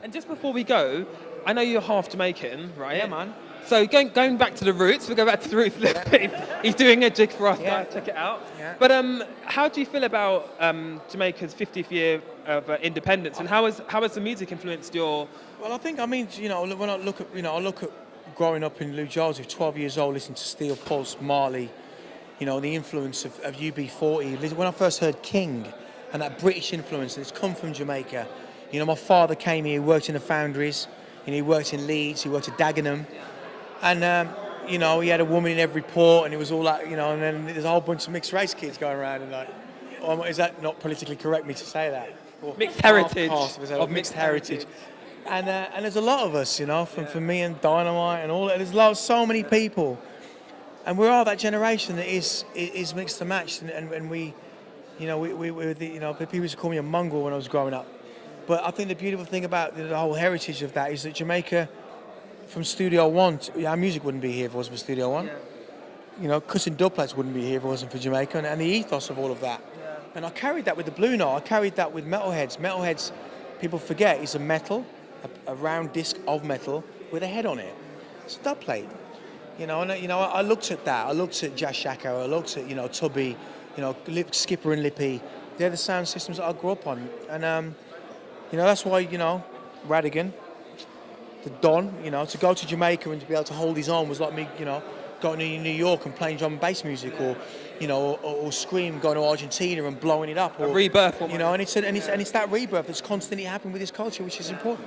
And just before we go, I know you're half Jamaican, right? Yeah, man. So going back to the roots, we'll go back to the roots. He's doing a jig for us, guys. Check it out. Yeah. But how do you feel about Jamaica's 50th year of independence, and how has the music influenced your? Well, I think, I mean, you know, when I look at growing up in New Jersey, 12 years old, listening to Steel Pulse, Marley, you know, the influence of UB40. When I first heard King and that British influence, and it's come from Jamaica. You know, my father came here, he worked in the foundries, and he worked in Leeds, he worked at Dagenham. And, you know, he had a woman in every port, and it was all that, you know, and then there's a whole bunch of mixed race kids going around, and like, is that not politically correct me to say that? Or Mixed heritage. Of mixed heritage. And there's a lot of us, you know, from me and Dynamite and all that. There's so many people. And we are that generation that is mixed and matched. And we, you know, we're the, you know, people used to call me a mongrel when I was growing up. But I think the beautiful thing about the whole heritage of that is that Jamaica, from Studio One, our music wouldn't be here if it wasn't for Studio One. Yeah. You know, cutting dubplates wouldn't be here if it wasn't for Jamaica, and the ethos of all of that. Yeah. And I carried that with the Blue Note. I carried that with Metalheadz. Metalheadz, people forget, is a round disc of metal with a head on it. It's a dubplate. You know, and I looked at that. I looked at Jah Shaka. I looked at, you know, Tubby, you know, Skipper and Lippy. They're the sound systems that I grew up on, and you know, that's why, you know, Radigan, the Don, you know, to go to Jamaica and to be able to hold his own was like me, you know, going to New York and playing drum and bass music, or, you know, or Scream going to Argentina and blowing it up, or a rebirth, you know, and it's that rebirth that's constantly happening with this culture, which is important.